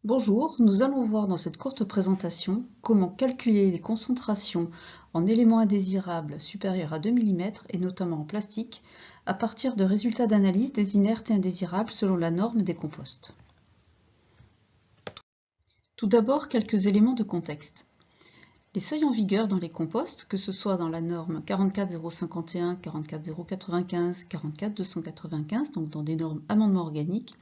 Bonjour, nous allons voir dans cette courte présentation comment calculer les concentrations en éléments indésirables supérieurs à 2 mm et notamment en plastique à partir de résultats d'analyse des inertes et indésirables selon la norme des composts. Tout d'abord, quelques éléments de contexte. Les seuils en vigueur dans les composts, que ce soit dans la norme 44051, 44095, 44295, donc dans des normes amendements organiques,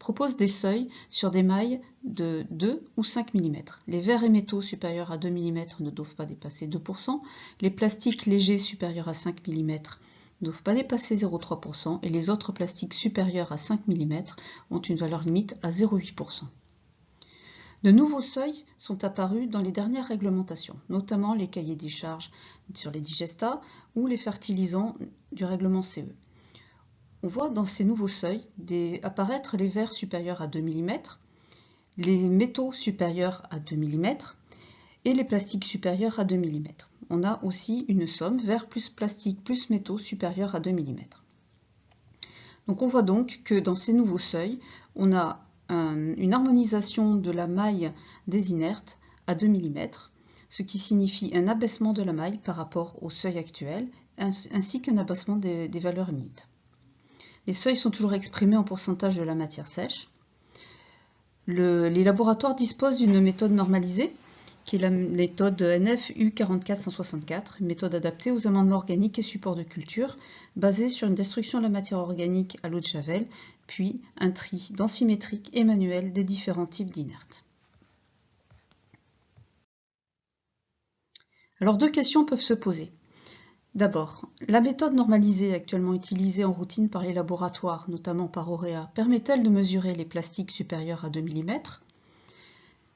proposent des seuils sur des mailles de 2 ou 5 mm. Les verres et métaux supérieurs à 2 mm ne doivent pas dépasser 2%, les plastiques légers supérieurs à 5 mm ne doivent pas dépasser 0,3% et les autres plastiques supérieurs à 5 mm ont une valeur limite à 0,8%. De nouveaux seuils sont apparus dans les dernières réglementations, notamment les cahiers des charges sur les digestats ou les fertilisants du règlement CE. On voit dans ces nouveaux seuils apparaître les verres supérieurs à 2 mm, les métaux supérieurs à 2 mm et les plastiques supérieurs à 2 mm. On a aussi une somme verre plus plastique plus métaux supérieurs à 2 mm. Donc on voit donc que dans ces nouveaux seuils, on a une harmonisation de la maille des inertes à 2 mm, ce qui signifie un abaissement de la maille par rapport au seuil actuel, ainsi qu'un abaissement des valeurs limites. Les seuils sont toujours exprimés en pourcentage de la matière sèche. Les laboratoires disposent d'une méthode normalisée, qui est la méthode NF-U44164, une méthode adaptée aux amendements organiques et supports de culture, basée sur une destruction de la matière organique à l'eau de javel, puis un tri densimétrique et manuel des différents types d'inertes. Alors deux questions peuvent se poser. D'abord, la méthode normalisée actuellement utilisée en routine par les laboratoires, notamment par Auréa, permet-elle de mesurer les plastiques supérieurs à 2 mm?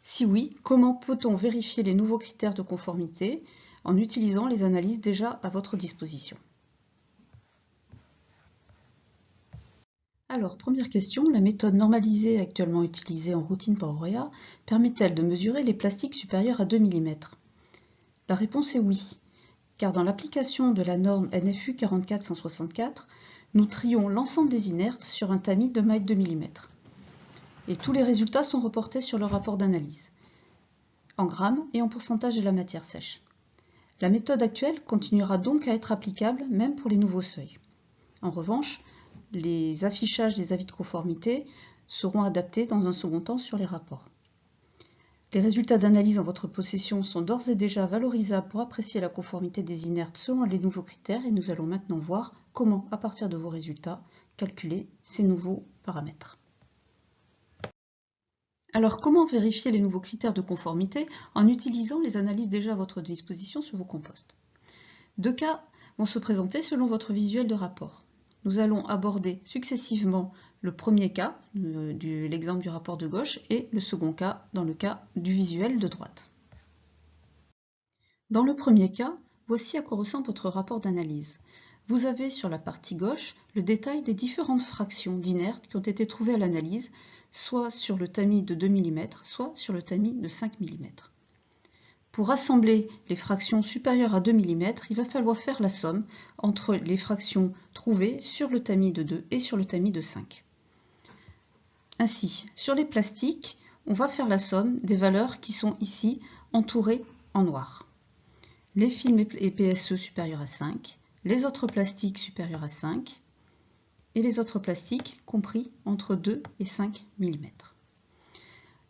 Si oui, comment peut-on vérifier les nouveaux critères de conformité en utilisant les analyses déjà à votre disposition? Alors, première question, la méthode normalisée actuellement utilisée en routine par Auréa permet-elle de mesurer les plastiques supérieurs à 2 mm? La réponse est oui, car dans l'application de la norme NFU 44164, nous trions l'ensemble des inertes sur un tamis de maille de 2 mm. Et tous les résultats sont reportés sur le rapport d'analyse, en grammes et en pourcentage de la matière sèche. La méthode actuelle continuera donc à être applicable même pour les nouveaux seuils. En revanche, les affichages des avis de conformité seront adaptés dans un second temps sur les rapports. Les résultats d'analyse en votre possession sont d'ores et déjà valorisables pour apprécier la conformité des inertes selon les nouveaux critères et nous allons maintenant voir comment, à partir de vos résultats, calculer ces nouveaux paramètres. Alors, comment vérifier les nouveaux critères de conformité en utilisant les analyses déjà à votre disposition sur vos composts? Deux cas vont se présenter selon votre visuel de rapport. Nous allons aborder successivement le premier cas, l'exemple du rapport de gauche, et le second cas dans le cas du visuel de droite. Dans le premier cas, voici à quoi ressemble votre rapport d'analyse. Vous avez sur la partie gauche le détail des différentes fractions d'inertes qui ont été trouvées à l'analyse, soit sur le tamis de 2 mm, soit sur le tamis de 5 mm. Pour assembler les fractions supérieures à 2 mm, il va falloir faire la somme entre les fractions trouvées sur le tamis de 2 et sur le tamis de 5. Ainsi, sur les plastiques, on va faire la somme des valeurs qui sont ici entourées en noir. Les films et PSE supérieurs à 5, les autres plastiques supérieurs à 5 et les autres plastiques compris entre 2 et 5 mm.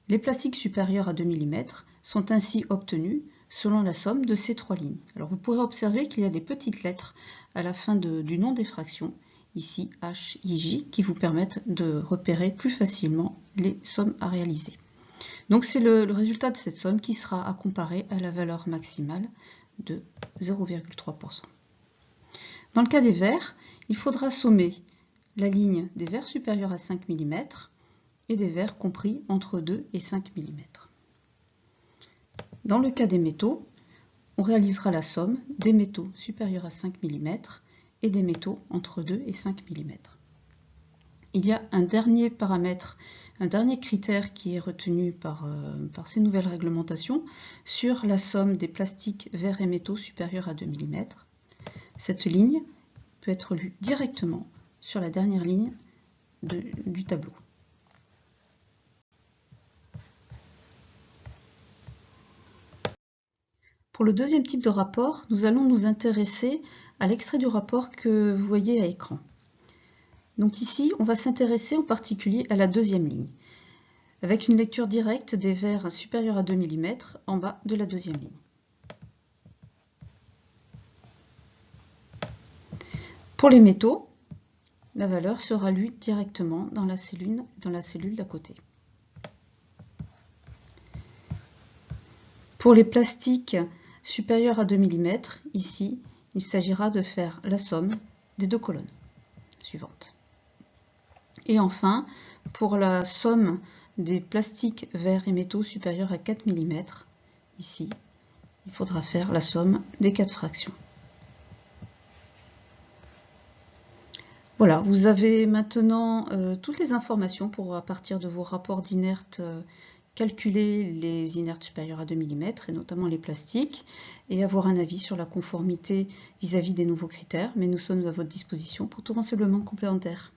Les plastiques supérieurs à 2 mm sont ainsi obtenus selon la somme de ces trois lignes. Alors vous pourrez observer qu'il y a des petites lettres à la fin du nom des fractions, ici H, I, J, qui vous permettent de repérer plus facilement les sommes à réaliser. Donc c'est le résultat de cette somme qui sera à comparer à la valeur maximale de 0,3%. Dans le cas des verres, il faudra sommer la ligne des verres supérieurs à 5 mm et des verres compris entre 2 et 5 mm. Dans le cas des métaux, on réalisera la somme des métaux supérieurs à 5 mm et des métaux entre 2 et 5 mm. Il y a un dernier paramètre, un dernier critère qui est retenu par ces nouvelles réglementations sur la somme des plastiques, verres et métaux supérieurs à 2 mm. Cette ligne peut être lue directement sur la dernière ligne du tableau. Pour le deuxième type de rapport, nous allons nous intéresser à l'extrait du rapport que vous voyez à écran. Donc ici, on va s'intéresser en particulier à la deuxième ligne, avec une lecture directe des verres supérieurs à 2 mm en bas de la deuxième ligne. Pour les métaux, la valeur sera lue directement dans la cellule d'à côté. Pour les plastiques supérieurs à 2 mm, ici, il s'agira de faire la somme des deux colonnes suivantes. Et enfin, pour la somme des plastiques, verres et métaux supérieurs à 4 mm, ici, il faudra faire la somme des 4 fractions. Voilà, vous avez maintenant toutes les informations pour, à partir de vos rapports d'inertes, calculer les inertes supérieures à 2 mm, et notamment les plastiques, et avoir un avis sur la conformité vis-à-vis des nouveaux critères. Mais nous sommes à votre disposition pour tout renseignement complémentaire.